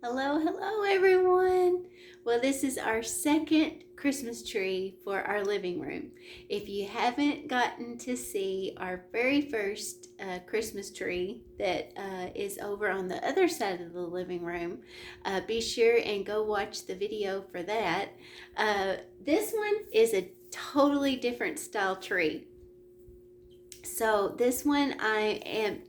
Hello, hello everyone. Well, this is our second Christmas tree for our living room. If you haven't gotten to see our very first Christmas tree that is over on the other side of the living room, be sure and go watch the video for that. This one is a totally different style tree. So this one I am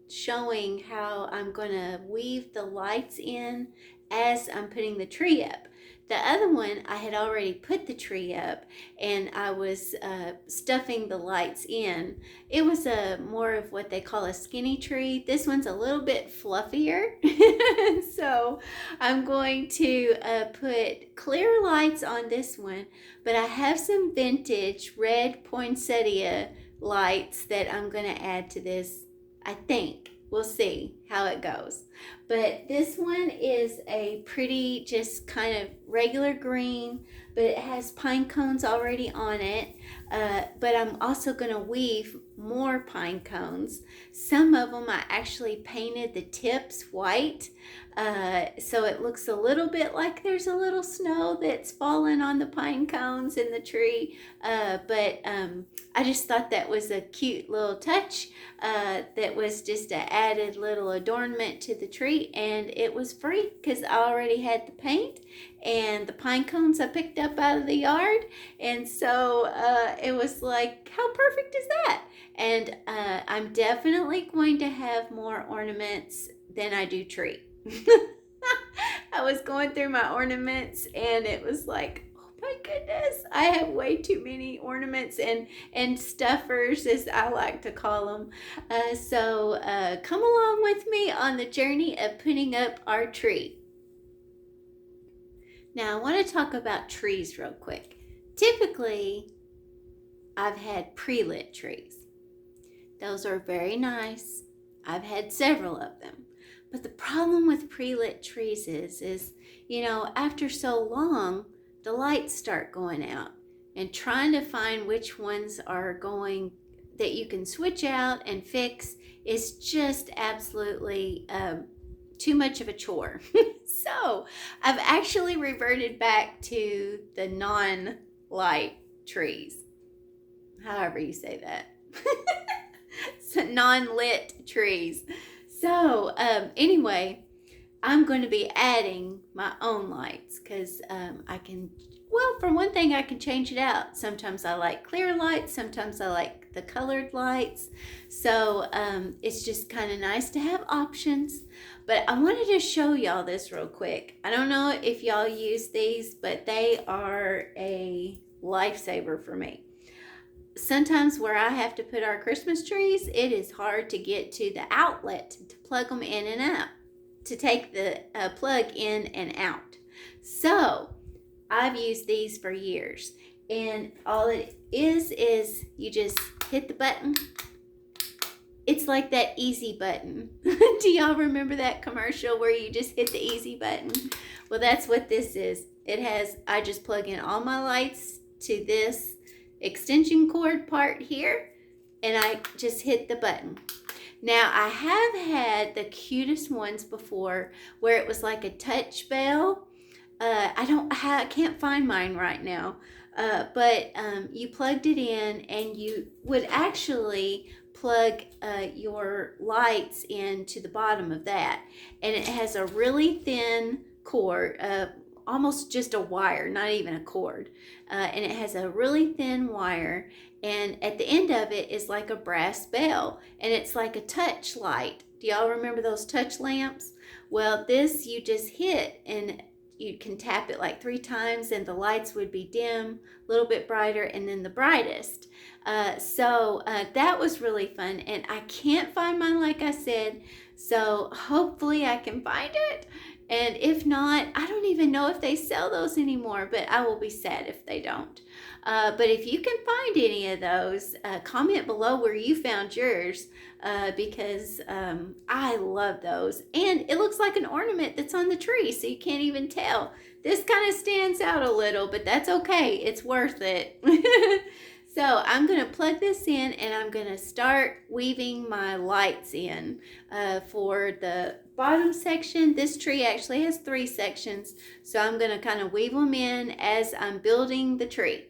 showing how I'm going to weave the lights in as I'm putting the tree up. The other one, I had already put the tree up and I was stuffing the lights in. It was a more of what they call a skinny tree. This one's a little bit fluffier. So I'm going to put clear lights on this one, but I have some vintage red poinsettia lights that I'm going to add to this. I think. We'll see how it goes. But this one is a pretty, just kind of regular green, but it has pine cones already on it. But I'm also going to weave more pine cones. Some of them I actually painted the tips white. So it looks a little bit like there's a little snow that's fallen on the pine cones in the tree. But I just thought that was a cute little touch. That was just an added little adornment to the tree, and it was free because I already had the paint and the pine cones I picked up out of the yard, and so it was like, how perfect is that? And I'm definitely going to have more ornaments than I do tree. I was going through my ornaments and it was like, my goodness, I have way too many ornaments and stuffers, as I like to call them. So come along with me on the journey of putting up our tree. Now I want to talk about trees real quick. Typically, I've had pre-lit trees. Those are very nice. I've had several of them. But the problem with pre-lit trees is, you know, after so long, the lights start going out, and trying to find which ones are going that you can switch out and fix is just absolutely too much of a chore. So I've actually reverted back to the non-light trees, however you say that. So non-lit trees. So anyway, I'm going to be adding my own lights because I can, well, for one thing, I can change it out. Sometimes I like clear lights, sometimes I like the colored lights. So it's just kind of nice to have options. But I wanted to show y'all this real quick. I don't know if y'all use these, but they are a lifesaver for me. Sometimes where I have to put our Christmas trees, it is hard to get to the outlet to plug them in and out, to take the plug in and out. So I've used these for years, and all it is you just hit the button. It's like that easy button. Do y'all remember that commercial where you just hit the easy button? Well, that's what this is. It has, I just plug in all my lights to this extension cord part here, and I just hit the button. Now, I have had the cutest ones before where it was like a touch bell. I can't find mine right now, but you plugged it in, and you would actually plug your lights into the bottom of that, and it has a really thin cord, almost just a wire, not even a cord, and it has a really thin wire, and at the end of it is like a brass bell, and it's like a touch light. Do y'all remember those touch lamps? Well, this you just hit, and you can tap it like 3 times, and the lights would be dim, a little bit brighter, and then the brightest. So that was really fun, and I can't find mine, like I said, so hopefully I can find it. And if not, I don't even know if they sell those anymore, but I will be sad if they don't. But if you can find any of those, comment below where you found yours, because I love those. And it looks like an ornament that's on the tree, so you can't even tell. This kind of stands out a little, but that's okay. It's worth it. So I'm going to plug this in, and I'm going to start weaving my lights in for the bottom section. This tree actually has 3 sections, so I'm going to kind of weave them in as I'm building the tree.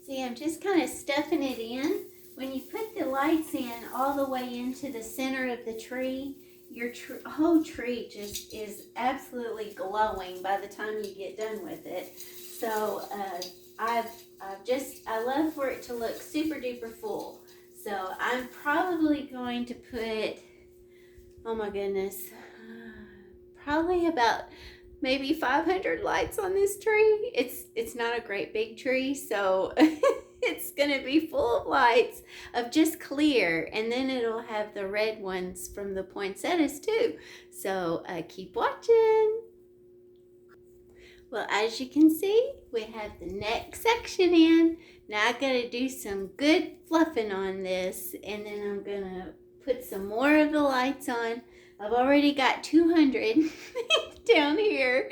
See, I'm just kind of stuffing it in. When you put the lights in all the way into the center of the tree, your whole tree just is absolutely glowing by the time you get done with it. So I love for it to look super duper full. So I'm probably going to put, oh my goodness, probably about maybe 500 lights on this tree. It's not a great big tree, so it's gonna be full of lights of just clear, and then it'll have the red ones from the poinsettias too. So keep watching. Well, as you can see, we have the next section in. Now I gotta do some good fluffing on this, and then I'm gonna put some more of the lights on. I've already got 200 down here,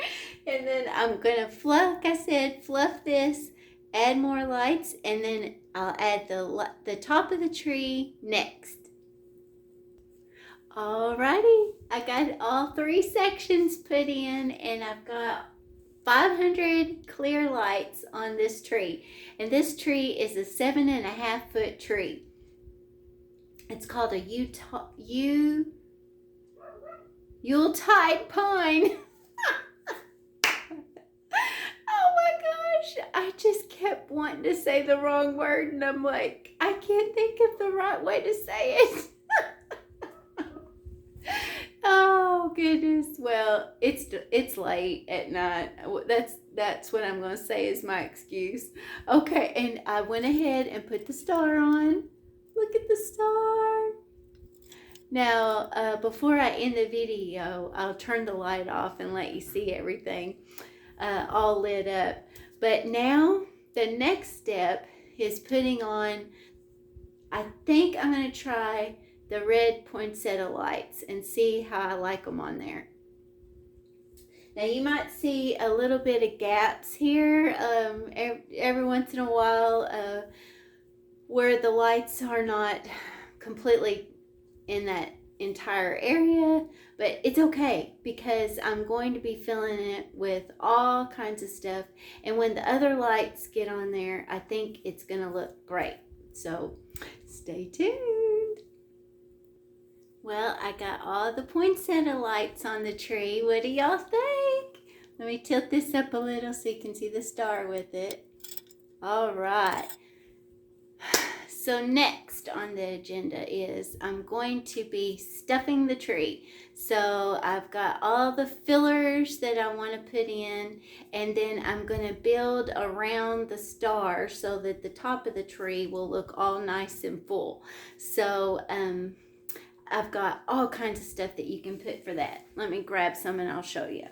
and then I'm gonna fluff, like I said, fluff this, add more lights, and then I'll add the top of the tree next. Alrighty, I got all 3 sections put in, and I've got 500 clear lights on this tree, and this tree is a 7.5 foot tree. It's called a Yuletide pine. Oh my gosh, I just kept wanting to say the wrong word, and I'm like, I can't think of the right way to say it. Oh goodness. Well, it's late at night. That's what I'm going to say is my excuse. Okay, and I went ahead and put the star on. Look at the star. Now, before I end the video, I'll turn the light off and let you see everything all lit up. But now, the next step is putting on, I think I'm going to try the red poinsettia lights and see how I like them on there. Now, you might see a little bit of gaps here every once in a while where the lights are not completely in that entire area, but it's okay because I'm going to be filling it with all kinds of stuff, and when the other lights get on there, I think it's gonna look great. So stay tuned. Well, I got all the poinsettia lights on the tree. What do y'all think? Let me tilt this up a little so you can see the star with it. All right. So next on the agenda is I'm going to be stuffing the tree. So I've got all the fillers that I want to put in, and then I'm going to build around the star so that the top of the tree will look all nice and full. So I've got all kinds of stuff that you can put for that. Let me grab some and I'll show you.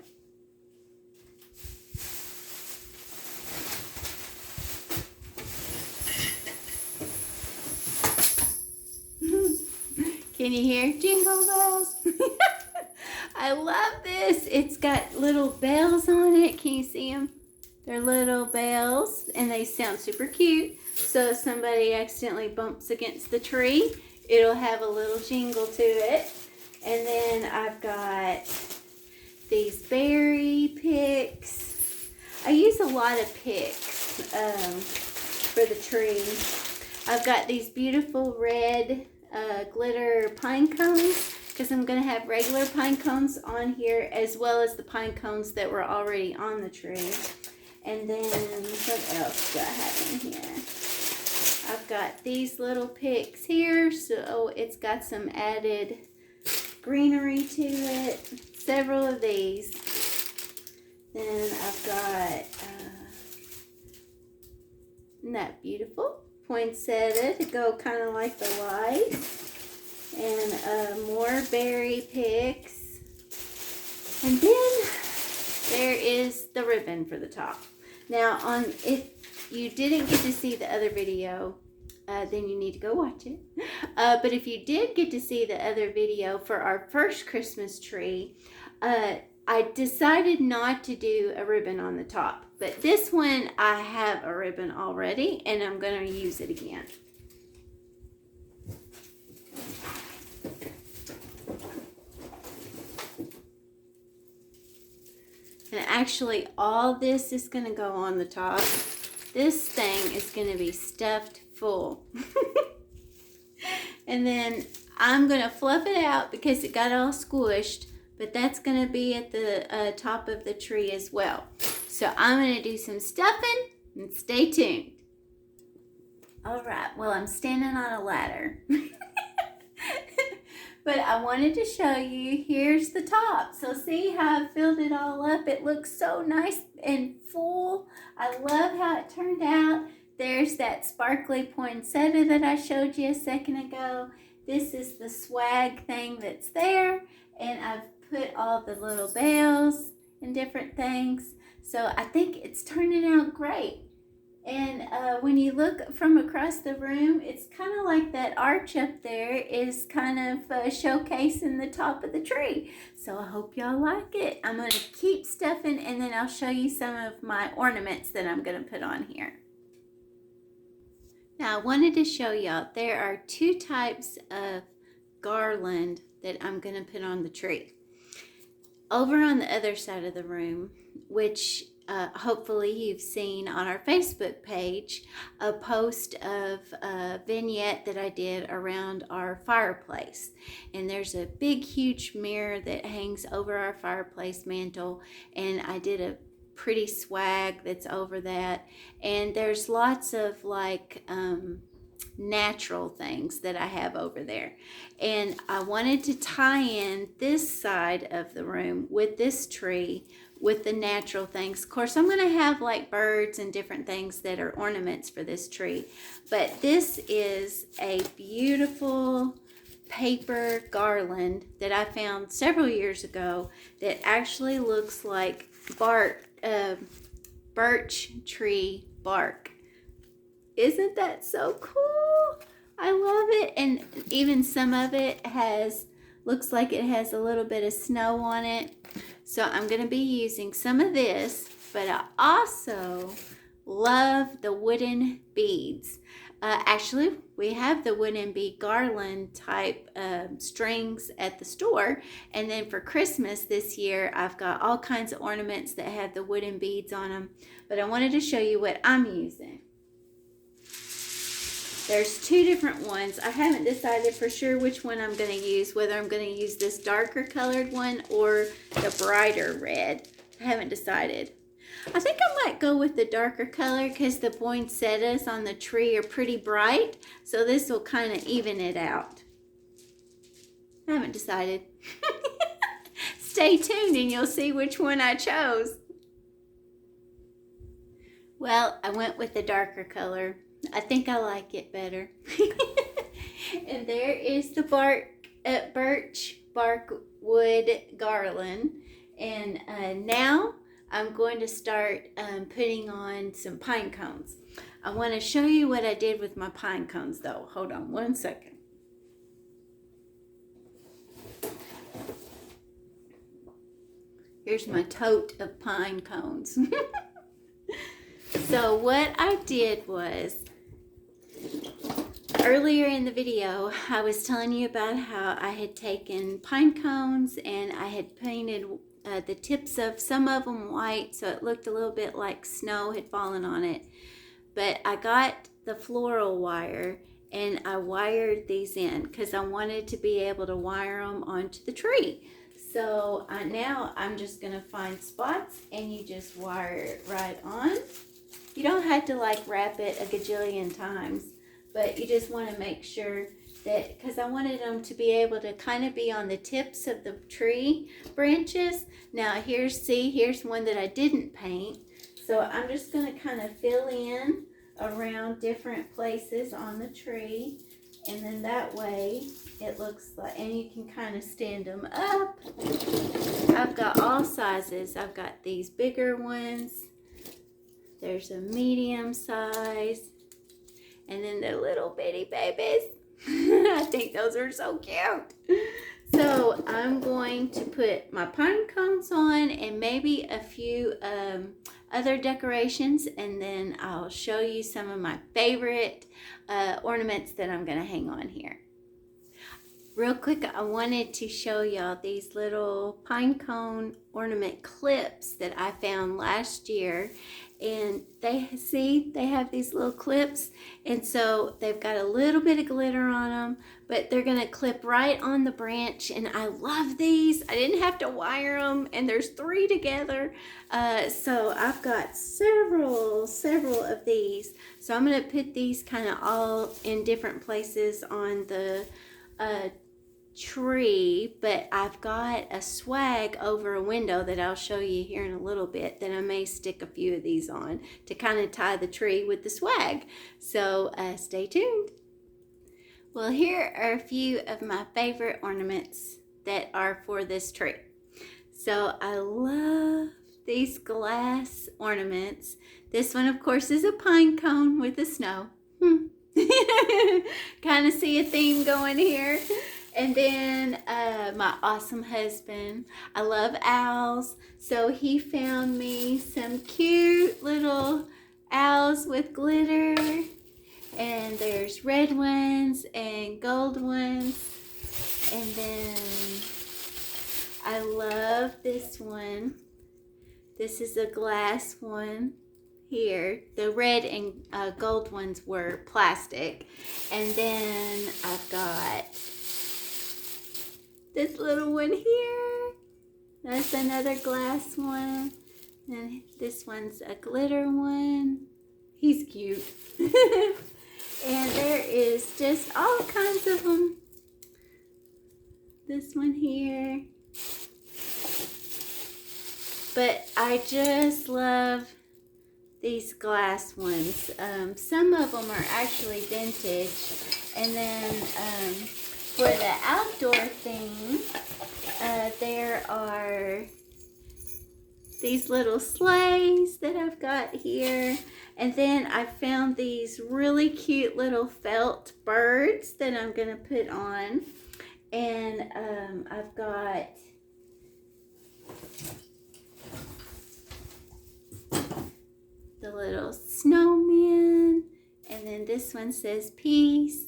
Can you hear jingle bells? I love this. It's got little bells on it. Can you see them? They're little bells and they sound super cute. So if somebody accidentally bumps against the tree, it'll have a little jingle to it. And then I've got these berry picks. I use a lot of picks for the tree. I've got these beautiful red glitter pine cones because I'm going to have regular pine cones on here as well as the pine cones that were already on the tree. And then what else do I have in here? I've got these little picks here, so it's got some added greenery to it. Several of these. Then I've got, isn't that beautiful? Poinsettia to go kind of like the light, and more berry picks, and then there is the ribbon for the top. Now, if you didn't get to see the other video, then you need to go watch it. But if you did get to see the other video for our first Christmas tree, I I decided not to do a ribbon on the top, but this one I have a ribbon already and I'm going to use it again. And actually all this is going to go on the top. This thing is going to be stuffed full. And then I'm going to fluff it out because it got all squished, but that's going to be at the top of the tree as well. So I'm going to do some stuffing and stay tuned. All right, well, I'm standing on a ladder. But I wanted to show you, here's the top. So see how I filled it all up? It looks so nice and full. I love how it turned out. There's that sparkly poinsettia that I showed you a second ago. This is the swag thing that's there. And I've put all the little bells and different things. So I think it's turning out great. And when you look from across the room, it's kind of like that arch up there is kind of showcasing the top of the tree. So I hope y'all like it. I'm going to keep stuffing and then I'll show you some of my ornaments that I'm going to put on here. Now I wanted to show y'all there are two types of garland that I'm going to put on the tree. Over on the other side of the room, which hopefully you've seen on our Facebook page, a post of a vignette that I did around our fireplace. And there's a big, huge mirror that hangs over our fireplace mantle. And I did a pretty swag that's over that. And there's lots of like natural things that I have over there. And I wanted to tie in this side of the room with this tree with the natural things. Of course, I'm going to have like birds and different things that are ornaments for this tree. But this is a beautiful paper garland that I found several years ago that actually looks like birch tree bark. Isn't that so cool? I love it. And even some of it looks like it has a little bit of snow on it. So I'm going to be using some of this, but I also love the wooden beads. Actually, we have the wooden bead garland type strings at the store. And then for Christmas this year, I've got all kinds of ornaments that have the wooden beads on them. But I wanted to show you what I'm using. There's two different ones. I haven't decided for sure which one I'm going to use, whether I'm going to use this darker colored one or the brighter red. I haven't decided. I think I might go with the darker color because the poinsettias on the tree are pretty bright. So this will kind of even it out. I haven't decided. Stay tuned and you'll see which one I chose. Well, I went with the darker color. I think I like it better. And there is the birch bark wood garland. And now I'm going to start putting on some pine cones. I want to show you what I did with my pine cones though. Hold on one second. Here's my tote of pine cones. So what I did was, earlier in the video, I was telling you about how I had taken pine cones and I had painted the tips of some of them white so it looked a little bit like snow had fallen on it. But I got the floral wire and I wired these in because I wanted to be able to wire them onto the tree. So now I'm just going to find spots and you just wire it right on. You don't have to like wrap it a gajillion times, but you just want to make sure that, because I wanted them to be able to kind of be on the tips of the tree branches. Now here's one that I didn't paint. So I'm just going to kind of fill in around different places on the tree. And then that way it looks like, and you can kind of stand them up. I've got all sizes. I've got these bigger ones. There's a medium size. And then the little bitty babies. I think those are so cute. So So I'm going to put my pine cones on and maybe a few other decorations, and then I'll show you some of my favorite ornaments that I'm going to hang on here. Real quick, I wanted to show y'all these little pine cone ornament clips that I found last year. And they have these little clips, and so they've got a little bit of glitter on them, but they're gonna clip right on the branch, and I love these. I didn't have to wire them, and there's 3 together. So I've got several of these. So I'm gonna put these kind of all in different places on the tree, but I've got a swag over a window that I'll show you here in a little bit that I may stick a few of these on to kind of tie the tree with the swag. So stay tuned. Well, here are a few of my favorite ornaments that are for this tree. So I love these glass ornaments. This one, of course, is a pine cone with the snow. Kind of see a theme going here. And then my awesome husband, I love owls, so he found me some cute little owls with glitter, and there's red ones and gold ones. And then I love this one. This is a glass one here. The red and gold ones were plastic. And then I've got this little one here. That's another glass one. And this one's a glitter one. He's cute. And there is just all kinds of them. This one here. But I just love these glass ones. Some of them are actually vintage. And then for the outdoor theme, there are these little sleighs that I've got here. And then I found these really cute little felt birds that I'm going to put on. And I've got the little snowman. And then this one says peace.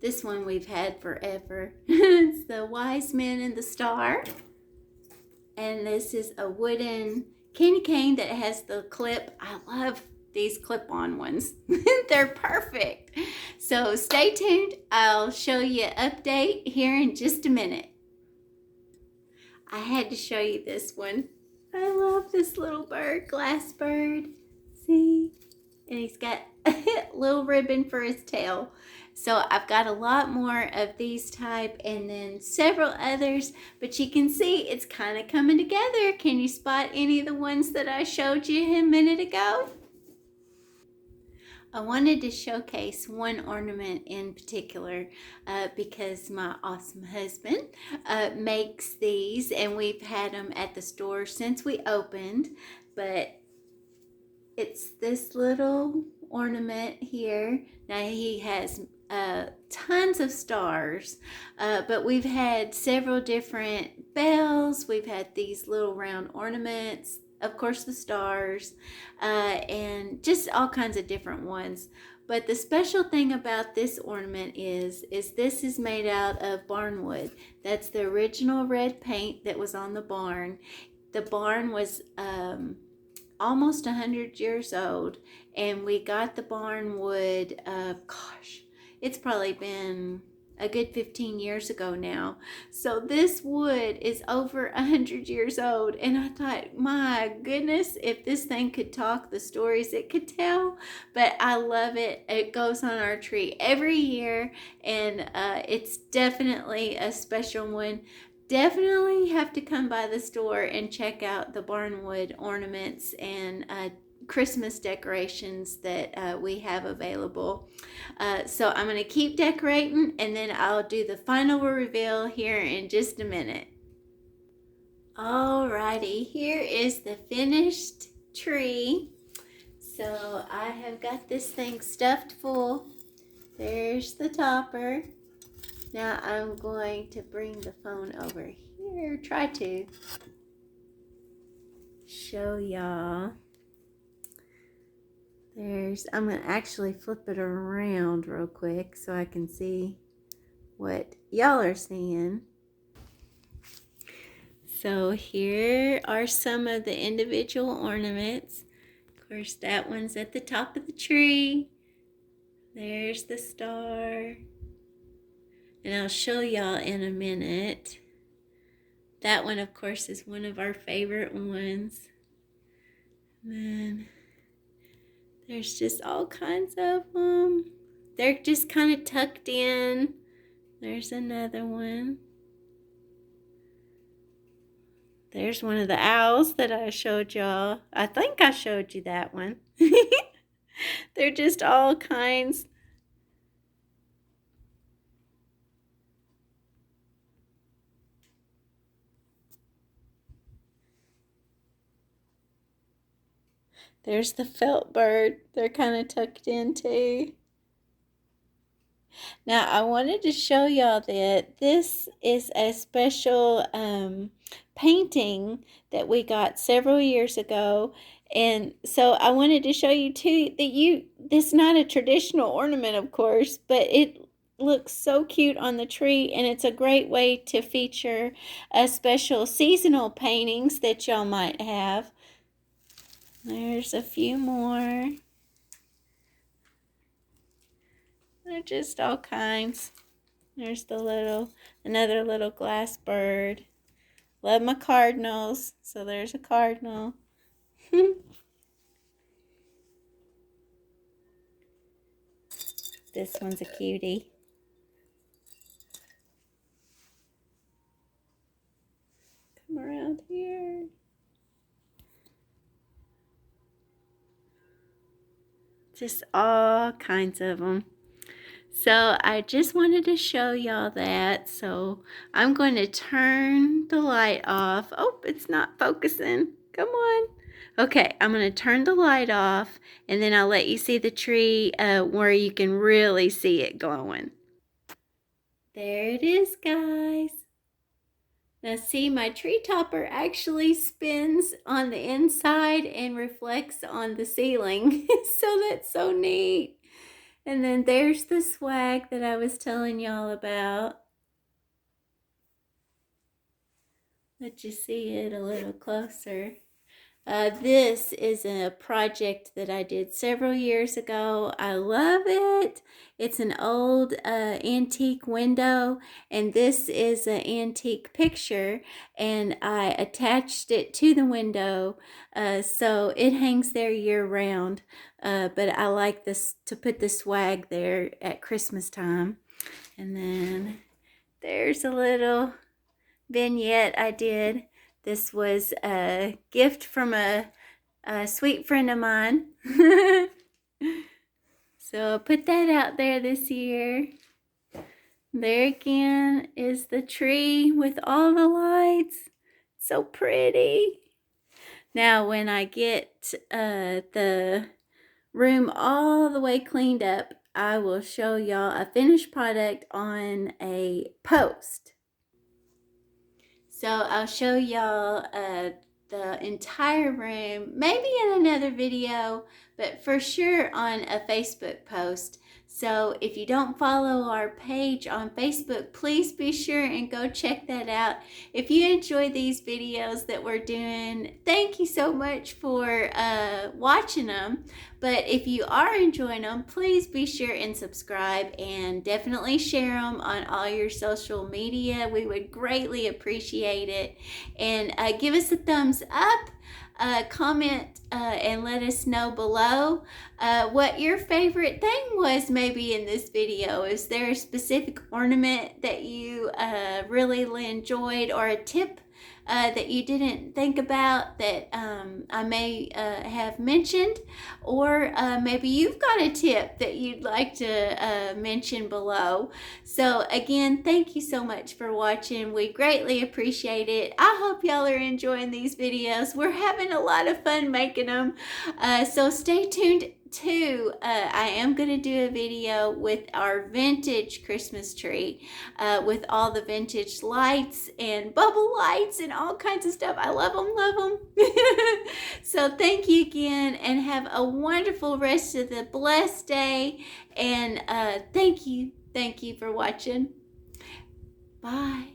This one we've had forever. It's the wise men and the star. And this is a wooden candy cane that has the clip. I love these clip-on ones. They're perfect. So stay tuned. I'll show you an update here in just a minute. I had to show you this one. I love this little bird, glass bird. See? And he's got a little ribbon for his tail. So I've got a lot more of these type and then several others, but you can see it's kind of coming together. Can you spot any of the ones that I showed you a minute ago? I wanted to showcase one ornament in particular because my awesome husband makes these, and we've had them at the store since we opened, but it's this little ornament here. Now he has tons of stars, but we've had several different bells. We've had these little round ornaments, of course the stars, and just all kinds of different ones. But the special thing about this ornament is this is made out of barn wood. That's the original red paint that was on the barn. The barn was almost 100 years old, and we got the barn wood, it's probably been a good 15 years ago now. So this wood is over 100 years old, and I thought, my goodness, if this thing could talk, the stories it could tell. But I love it. It goes on our tree every year, and it's definitely a special one. Definitely have to come by the store and check out the barnwood ornaments and Christmas decorations that we have available. So I'm going to keep decorating, and then I'll do the final reveal here in just a minute. Alrighty, here is the finished tree. So I have got this thing stuffed full. There's the topper. Now I'm going to bring the phone over here, try to show y'all. I'm going to actually flip it around real quick so I can see what y'all are seeing. So here are some of the individual ornaments. Of course, that one's at the top of the tree. There's the star. And I'll show y'all in a minute. That one, of course, is one of our favorite ones. And then there's just all kinds of them. They're just kind of tucked in. There's another one. There's one of the owls that I showed y'all. I think I showed you that one. They're just all kinds. There's the felt bird. They're kind of tucked in too. Now, I wanted to show y'all that this is a special painting that we got several years ago. And so I wanted to show you too that this is not a traditional ornament, of course, but it looks so cute on the tree, and it's a great way to feature special seasonal paintings that y'all might have. There's a few more. They're just all kinds. There's another little glass bird. Love my cardinals. So there's a cardinal. This one's a cutie. Come around here. Just all kinds of them. So I just wanted to show y'all that. So I'm going to turn the light off. Oh, it's not focusing. Come on. Okay, I'm going to turn the light off, and then I'll let you see the tree where you can really see it glowing. There it is, guys. Now see, my tree topper actually spins on the inside and reflects on the ceiling. So that's so neat. And then there's the swag that I was telling y'all about. Let you see it a little closer. This is a project that I did several years ago. I love it. It's an old antique window, and this is an antique picture, and I attached it to the window so it hangs there year round. But I like this to put the swag there at Christmas time. And then there's a little vignette I did. This was a gift from a sweet friend of mine. So I put that out there this year. There again is the tree with all the lights. So pretty. Now when I get the room all the way cleaned up, I will show y'all a finished product on a post. So I'll show y'all the entire room, maybe in another video, but for sure on a Facebook post. So if you don't follow our page on Facebook, please be sure and go check that out. If you enjoy these videos that we're doing, thank you so much for watching them. But if you are enjoying them, please be sure and subscribe, and definitely share them on all your social media. We would greatly appreciate it. And give us a thumbs up. Comment and let us know below what your favorite thing was maybe in this video. Is there a specific ornament that you really enjoyed, or a tip that you didn't think about that I may have mentioned, or maybe you've got a tip that you'd like to mention below. So again, thank you so much for watching. We greatly appreciate it. I hope y'all are enjoying these videos. We're having a lot of fun making them. So stay tuned too. I am going to do a video with our vintage Christmas tree with all the vintage lights and bubble lights and all kinds of stuff. I love them. So thank you again, and have a wonderful rest of the blessed day. And thank you for watching. Bye.